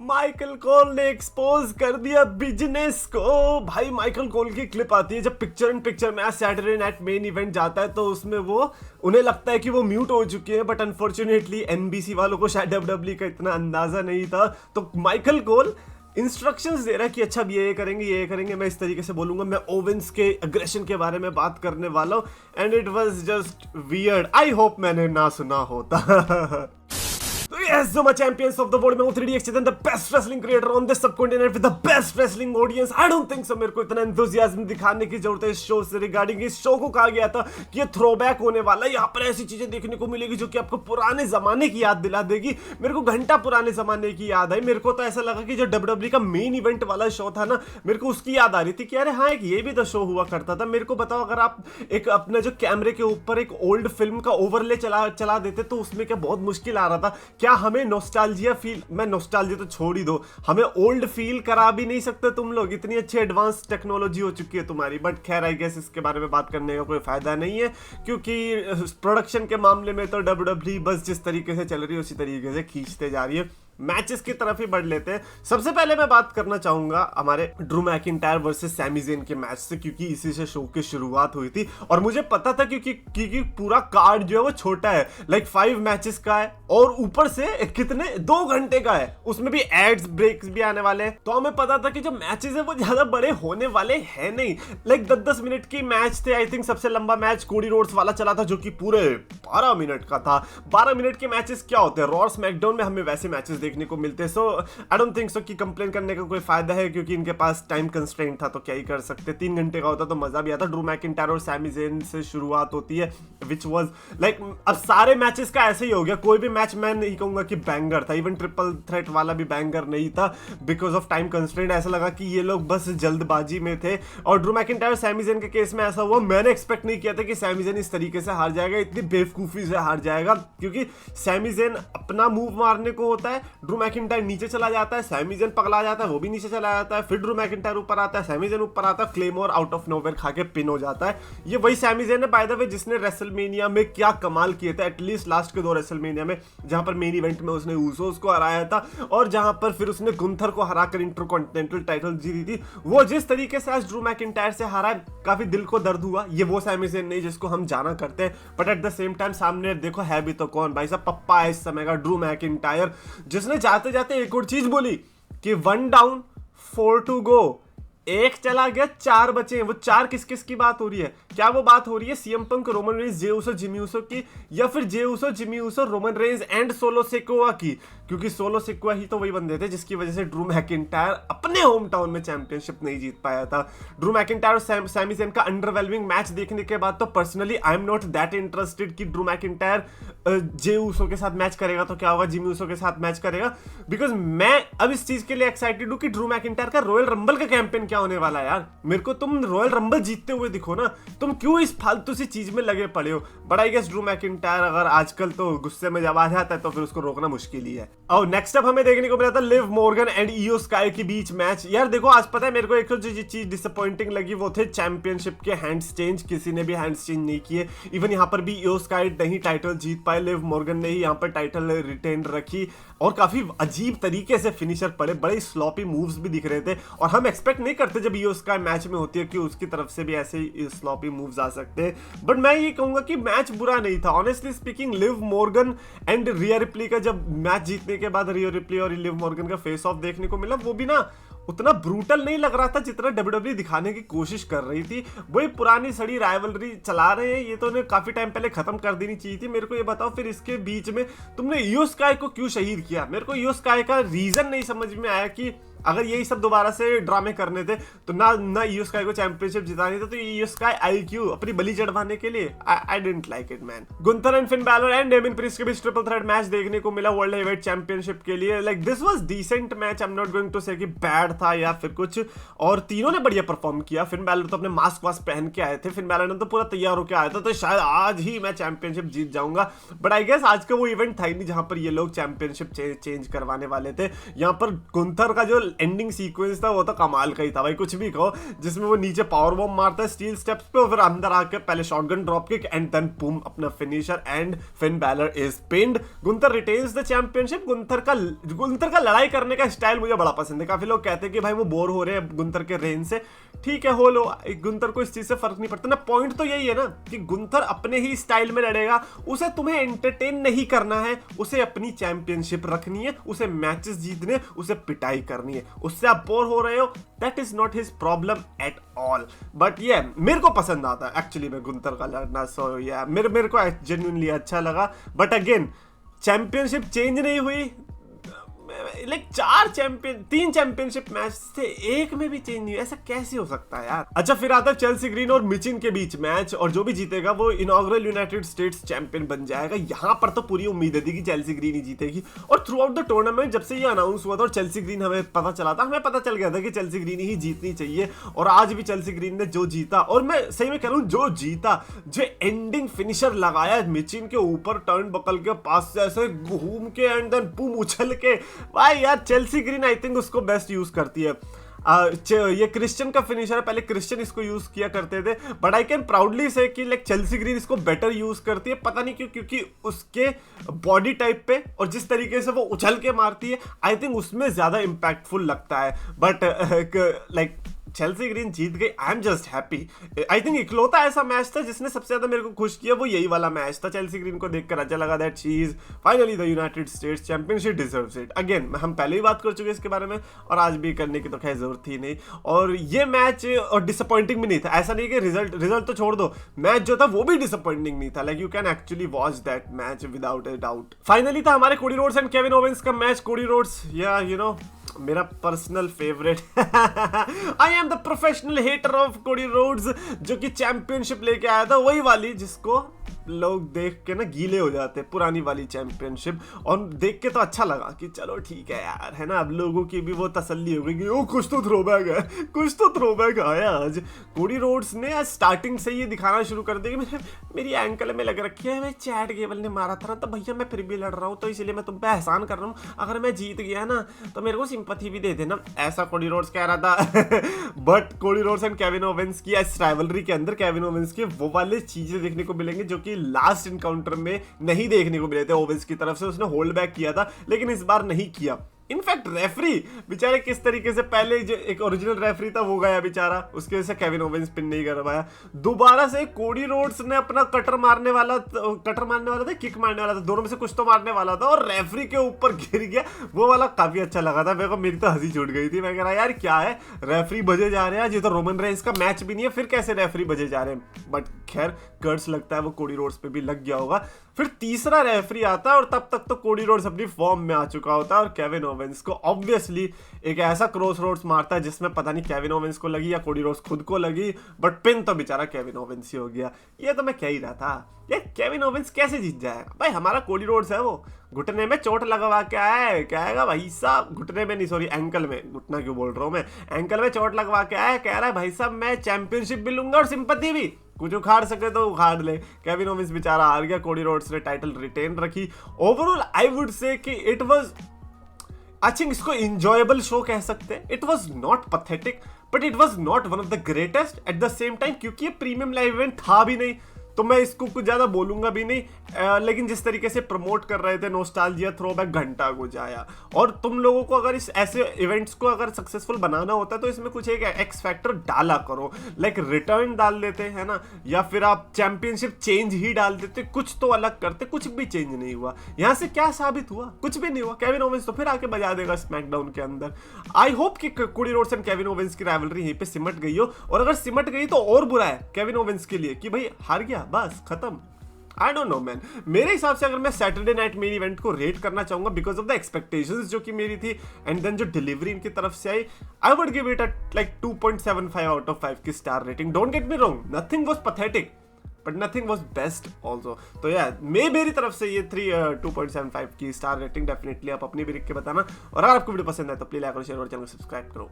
Michael Cole ने expose कर दिया बिजनेस को। भाई माइकल कोल की क्लिप आती है जब picture in picture match Saturday night main event जाता है, तो उसमें वो उन्हें लगता है कि वो म्यूट हो चुके हैं, बट अनफॉर्चुनेटली एनबीसी वालों को शायद डब्ल्यूडब्ल्यूई का इतना अंदाजा नहीं था। तो माइकल कोल इंस्ट्रक्शंस दे रहा है कि अच्छा ये करेंगे ये करेंगे, मैं इस तरीके से बोलूंगा, मैं ओवेंस के अग्रेशन के बारे में बात करने वाला हूँ। And it was just weird. I hope मैंने ना सुना होता। तो yes, so my champions of the world, मैं हूँ 3DX Chetan, the best wrestling creator on this subcontinent with the best wrestling audience. I don't think so मेरे को इतना enthusiasm दिखाने की जरूरत है इस शो से। रिगार्डिंग इस शो को कहा गया था कि ये थ्रोबैक होने वाला है, यहाँ पर ऐसी चीजें देखने को मिलेगी जो कि आपको पुराने जमाने की याद दिला देगी। मेरे को घंटा पुराने जमाने की याद आई। मेरे को तो ऐसा लगा कि जो डब्ल्यूडब्ल्यूई का मेन इवेंट वाला शो था ना, मेरे को उसकी याद आ रही थी कि अरे हाँ, एक ये भी तो शो हुआ करता था। मेरे को बताओ, अगर आप एक अपने जो कैमरे के ऊपर एक ओल्ड फिल्म का ओवरले चला देते तो उसमें क्या बहुत मुश्किल आ रहा था। क्या हमें नॉस्टैल्जिया फील, मैं नॉस्टैल्जिया तो छोड़ ही दो, हमें ओल्ड फील करा भी नहीं सकते तुम लोग? इतनी अच्छी एडवांस टेक्नोलॉजी हो चुकी है तुम्हारी। बट खैर, आई गेस इसके बारे में बात करने का कोई फायदा नहीं है, क्योंकि प्रोडक्शन के मामले में तो डब्ल्यूडब्ल्यूई बस जिस तरीके से चल रही है उसी तरीके से खींचते जा रही है। मैचेस की तरफ ही बढ़ लेते हैं। सबसे पहले मैं बात करना चाहूंगा हमारे Drew McIntyre versus Sami Zayn के मैच से, क्योंकि इसी से शो की शुरुआत हुई थी और मुझे पता था क्योंकि पूरा कार्ड जो है वो छोटा है, लाइक 5 मैचेस का है और ऊपर से कितने 2 घंटे का है, उसमें भी एड्स ब्रेक्स भी आने वाले हैं। तो हमें पता था कि जो मैचेस है वो ज्यादा बड़े होने वाले हैं नहीं, लाइक 10-10 मिनट की मैच थे। आई थिंक सबसे लंबा मैच कोडी रोड्स वाला चला था जो कि पूरे 12 मिनट का था। 12 मिनट के मैचेस क्या होते हैं? रॉ स्मैकडाउन में हमें वैसे मैचेस देखने को मिलते हैं। सो आई डोंट थिंक सो कि कंप्लेन करने का कोई फायदा है, क्योंकि इनके पास टाइम कंस्ट्रेंट था तो क्या ही कर सकते। 3 घंटे का होता तो मजा भी आता। ड्रू मैकिंटायर और सैमी ज़ेन से शुरुआत होती है, विच वाज लाइक, अब सारे मैचेस का ऐसे ही हो गया। कोई भी मैच मैं नहीं कहूंगा कि बैंगर था, इवन ट्रिपल थ्रेट वाला भी बैंगर नहीं था बिकॉज ऑफ टाइम कंस्ट्रेंट। ऐसा लगा कि ये लोग बस जल्दबाजी में थे। और ड्रू मैकिंटायर सैमी ज़ेन के केस में ऐसा हुआ, मैंने एक्सपेक्ट नहीं किया था कि सैमी ज़ेन इस तरीके से हार जाएगा, इतनी बेवकूफी से हार जाएगा, क्योंकि सैमी ज़ेन अपना मूव मारने को होता है, ड्रू मैकिंटायर नीचे चला जाता है, सैमी ज़ेन पगला जाता है, वो भी नीचे चला जाता है, फिर ड्रू मैकिंटायर ऊपर आता है, सैमी ज़ेन ऊपर आता है, क्लेमोर आउट ऑफ नोवेयर खा के पिन हो जाता है। ये वही सैमी ज़ेन है बाय द वे जिसने रेसलमेनिया में क्या कमाल किए थे, एटलीस्ट लास्ट के 2 रेसलमेनिया में, जहां पर मेन इवेंट में उसने ऊसोस को हराया था और जहां पर फिर उसने गुंथर को हराकर इंटरकॉन्टिनेंटल टाइटल जीती थी। वो जिस तरीके से आज ड्रू मैकिंटायर से हारा है, काफी दिल को दर्द हुआ। ये वो सैमी ज़ेन नहीं जिसको हम जाना करते हैं, but at the same time सामने देखो है भी तो कौन? भाई साहब पप्पा है इस समय का, ड्रू मैकिंटायर, जिसने जाते जाते एक और चीज बोली कि 1 डाउन 4 टू गो, 1 चला गया 4 बचे हैं। वो 4 किस किस की बात हो रही है? क्या वो बात हो रही है CM Punk, Roman Reigns, Jey Uso, Jimmy Uso की, या फिर Jey Uso, Jimmy Uso, Roman Reigns and Solo Sikoa की? क्योंकि सोलो सिकोआ ही तो वही बंदे थे जिसकी वजह से ड्रू मैकिंटायर अपने होम टाउन में चैंपियनशिप नहीं जीत पाया था। ड्रू मैकिंटायर और सैमी ज़ेन का अंडरवेलमिंग मैच देखने के बाद तो personally I am not that interested कि ड्रू मैकिंटायर जे उसो के साथ मैच करेगा तो क्या होगा, जिमी उसो के साथ मैच करेगा, बिकॉज मैं अब इस चीज के लिए एक्साइटेड हूं कि ड्रू मैकिंटायर का रॉयल रंबल का कैंपेन क्या होने वाला है। यार मेरे को तुम रॉयल रंबल जीतते हुए दिखो ना, तुम क्यों इस फालतू सी चीज में लगे पड़े हो? But I guess Drew McIntyre अगर आजकल तो गुस्से में जब आ जाता है तो फिर उसको रोकना मुश्किल ही है। और नेक्स्ट अप हमें देखने को मिला था लिव मॉर्गन एंड इयो स्काई के बीच मैच। यार देखो, आज पता है मेरे को एक जो चीज डिसअपॉइंटिंग लगी वो थे चैंपियनशिप के हैंड्स चेंज। किसी ने भी हैंड्स चेंज नहीं किए। इवन यहाँ पर भी इयो स्काई नहीं टाइटल जीत पाए, लिव मॉर्गन ने ही यहाँ पर टाइटल रिटेन रखी और काफी अजीब तरीके से फिनिशर पड़े, बड़े स्लॉपी मूव्स भी दिख रहे थे और हम एक्सपेक्ट नहीं करते जब इयो स्काई मैच में होती है कि उसकी तरफ से भी ऐसे स्लॉपी मूव्स आ सकते हैं। बट मैं ये कहूंगा कि मैच बुरा नहीं था honestly speaking. Liv Morgan and Riya replay का जब मैच जीतने के बाद रिया रिप्ली और लिव मॉर्गन का फेस ऑफ देखने को मिला, वो भी ना उतना ब्रूटल नहीं लग रहा था जितना डब्ल्यूडब्ल्यूई दिखाने की कोशिश कर रही थी। वही पुरानी सड़ी राइवलरी चला रहे हैं, ये तो उन्हें काफी टाइम पहले खत्म कर देनी चाहिए थी। मेरे को ये बताओ फिर इसके बीच में तुमने इयो स्काई को क्यों शहीद किया? मेरे को इयो स्काई का रीजन नहीं समझ में आया कि अगर यही सब दोबारा से ड्रामे करने थे तो ना इयो स्काई को चैंपियनशिप जितानी थी, तो इयो स्काई आई क्यों अपनी बलि चढ़वाने के लिए? I didn't like it man. Gunther and Finn Balor and डेमिन priest के बीच ट्रिपल थ्रेट मैच देखने को मिला वर्ल्ड हेवीवेट चैंपियनशिप के लिए। Like this was decent match, I am not going to say कि बैड था या फिर कुछ, और तीनों ने बढ़िया परफॉर्म किया। फिन बैलर तो अपने मास्क वास्क पहन के आए थे, फिन बैलर ने तो पूरा तैयार होकर आया था, तो शायद आज ही मैं चैंपियनशिप जीत जाऊंगा। बट आई गेस आज का वो इवेंट था ही नहीं जहां पर ये लोग चैंपियनशिप चेंज करवाने वाले थे। यहाँ पर गुंथर का जो एंडिंग सीक्वेंस था वो तो कमाल का ही था भाई, कुछ भी कहो, जिसमें वो नीचे पावर बॉम्ब मारता है स्टील स्टेप्स पे और फिर अंदर आके पहले shotgun drop kick and then boom अपना finisher and Finn Bálor is pinned. Gunther retains the championship. Gunther का लड़ाई करने का स्टाइल मुझे बड़ा पसंद है। काफी लोग कहते हैं कि भाई वो बोर हो रहे हैं गुंथर के रेंज से, ठीक है हो लो, गुंथर को इस चीज से फर्क नहीं पड़ता ना। पॉइंट तो यही है ना कि गुंथर अपने ही स्टाइल में लड़ेगा, उसे तुम्हें एंटरटेन नहीं करना है, उसे अपनी चैंपियनशिप रखनी है, उसे मैचेस जीतने, उसे पिटाई करनी है। उससे आप बोर हो रहे हो, that is not his problem at all. But ये मेरे को पसंद आता है एक्चुअली में गुंथर का लड़ना। सो या मेरे को जेन्युइनली अच्छा लगा। बट अगेन चैंपियनशिप चेंज नहीं हुई, लाइक 3 चैंपियनशिप मैच थे, एक में भी चेंज नहीं, ऐसा कैसे हो सकता है यार। अच्छा फिर आता है चेल्सी ग्रीन और मिचिन के बीच मैच, और जो भी जीतेगा वो इनॉग्रल यूनाइटेड स्टेट्स चैंपियन बन जाएगा। यहाँ पर तो पूरी उम्मीद थी कि चेल्सी ग्रीन ही जीतेगी, और थ्रू आउट द टूर्नामेंट जब से ये अनाउंस हुआ था और चेल्सी ग्रीन हमें पता चला था, हमें पता चल गया था कि चेल्सी ग्रीन ही जीतनी चाहिए। और आज भी चेल्सी ग्रीन ने जो जीता, और मैं सही में कह रहा हूँ जो जीता, जो एंडिंग फिनिशर लगाया मिचिन के ऊपर टर्न बकल के पास से ऐसे घूम के एंड देन बूम उछल के, भाई यार चेल्सी ग्रीन आई थिंक उसको बेस्ट यूज करती है। ये क्रिश्चियन का फिनिशर है, पहले क्रिश्चियन इसको यूज किया करते थे, बट आई कैन प्राउडली से कि लाइक चेल्सी ग्रीन इसको बेटर यूज करती है। पता नहीं क्यों, क्योंकि उसके बॉडी टाइप पे और जिस तरीके से वो उछल के मारती है, आई थिंक उसमें ज्यादा इंपैक्टफुल लगता है। बट लाइक चेल्सी ग्रीन जीत गई, I am just happy. I think इकलौता ऐसा मैच था जिसने सबसे ज्यादा मेरे को खुश किया, वो यही वाला मैच था। चेल्सी ग्रीन को देखकर अच्छा लगा that she is finally the United states championship deserves it. Again हम पहले ही बात कर चुके हैं इसके बारे में, और आज भी करने की तो खैर जरूरत थी नहीं। और ये मैच और डिसअपॉइंटिंग भी नहीं था, ऐसा नहीं कि रिजल्ट तो छोड़ दो, मैच जो था वो भी डिसअपॉइंटिंग नहीं था। Like you can actually watch that match without a doubt. Finally था हमारे Cody Rhodes and Kevin Owens का मैच। कोडी रोड्स या यू नो मेरा personal favourite, I am the professional hater of Cody Rhodes, जो कि championship लेके आया था, वही वाली जिसको लोग देख के ना गीले हो जाते हैं, पुरानी वाली चैंपियनशिप। और देख के तो अच्छा लगा कि चलो ठीक है यार, है ना, अब लोगों की भी वो तसल्ली हो गई कि ओ कुछ तो थ्रोबैक है, कुछ तो थ्रोबैक आया आज। कोडी रोड्स ने आज स्टार्टिंग से ये दिखाना शुरू कर दिया कि मेरी एंकल में लग रखी है, मैं चैट गेबल ने मारा था ना, तो भैया मैं फिर भी लड़ रहा हूँ, तो इसलिए मैं तुम पे एहसान कर रहा हूँ, अगर मैं जीत गया ना तो मेरे को सिंपैथी भी दे देना, ऐसा कोडी रोड्स कह रहा था। बट कोडी रोड्स एंड केविन ओवेंस की इस राइवलरी के अंदर केविन ओवेंस के वो वाले चीजें देखने को मिलेंगे जो कि लास्ट इनकाउंटर में नहीं देखने को मिले थे। ओवेंस की तरफ से उसने होल्ड बैक किया था, लेकिन इस बार नहीं किया। इनफैक्ट रेफरी बेचारे किस तरीके से, पहले जो एक ओरिजिनल रेफरी था वो गया बेचारा, उसकी वजह से केविन ओवेंस पिन नहीं कर पाया। दोबारा से कोडी रोड्स ने अपना कटर मारने वाला था, किक मारने वाला था, दोनों में से कुछ तो मारने वाला था, और रेफरी के ऊपर गिर गया। वो वाला काफी अच्छा लगा था मेरे को, मेरी तो हंसी छूट गई थी। मैं कह रहा यार क्या है, रेफरी बजे जा रहे हैं, ये तो रोमन रेंस का मैच भी नहीं है, फिर कैसे रेफरी बजे जा रहे हैं। बट खैर कर्स लगता है वो कोडी रोड्स पे भी लग गया होगा। फिर तीसरा रेफरी आता है और तब तक तो कोडी रोड्स अपनी फॉर्म में आ चुका होता है, और केविन ओवेंस को ऑब्वियसली एक ऐसा क्रॉस रोड्स मारता है जिसमें पता नहीं केविन ओवेंस को लगी या कोडी रोड्स खुद को लगी, बट पिन तो बेचारा केविन ओवेंस ही हो गया। ये तो मैं कह ही रहा था यार, केविन ओवेंस कैसे जीत जाएगा भाई, हमारा कोडी रोड्स है, वो घुटने में चोट लगवा के आया है, कहेगा भाई साहब, घुटने में नहीं सॉरी एंकल में, घुटना क्यों बोल रहा हूँ मैं, एंकल में चोट लगवा के आया है, कह रहा है भाई साहब मैं चैंपियनशिप भी लूंगा और सिंपैथी भी, कुछ उखाड़ सके तो उखाड़ ले। केविन ओवेंस बेचारा हार गया, कोडी रोड्स ने टाइटल रिटेन रखी। ओवरऑल आई वुड से कि इट वाज, आई थिंक इसको इंजॉयबल शो कह सकते हैं। It was not pathetic but it was not one of the greatest at the same time, क्योंकि ये प्रीमियम लाइव इवेंट था भी नहीं, तो मैं इसको कुछ ज्यादा बोलूंगा भी नहीं। लेकिन जिस तरीके से प्रमोट कर रहे थे नोस्टाल्जिया थ्रोबैक, घंटा गुजाया। और तुम लोगों को अगर इस ऐसे इवेंट्स को अगर सक्सेसफुल बनाना होता है तो इसमें कुछ एक एक्स फैक्टर डाला करो, लाइक रिटर्न डाल देते हैं ना, या फिर आप चैंपियनशिप चेंज ही डाल देते, कुछ तो अलग करते। कुछ भी चेंज नहीं हुआ। यहाँ से क्या साबित हुआ, कुछ भी नहीं हुआ। केविन ओवेंस तो फिर आके बजा देगा स्मैकडाउन के अंदर। आई होप कि कोडी रोड्स एंड केविन ओवेंस की राइवलरी यहीं पे सिमट गई हो, और अगर सिमट गई तो और बुरा है केविन ओवेंस के लिए कि भाई हार गया, बस खत्म। आई डोंट नो मैन, मेरे हिसाब से अगर मैं सैटरडे नाइट मेन इवेंट को रेट करना चाहूंगा बिकॉज ऑफ द एक्सपेक्टेशंस जो कि मेरी थी एंड देन जो डिलीवरी इनकी तरफ से आई, I would give it like 2.75 out of 5 की star rating. Don't get me wrong, nothing was pathetic but nothing was best also. तो यार मेरी तरफ से ये 2.75 की स्टार रेटिंग। डेफिनेटली आप अपनी भी लिख के बताना, और अगर आपको वीडियो पसंद है तो प्लीज लाइक और शेयर और चैनल को सब्सक्राइब करो।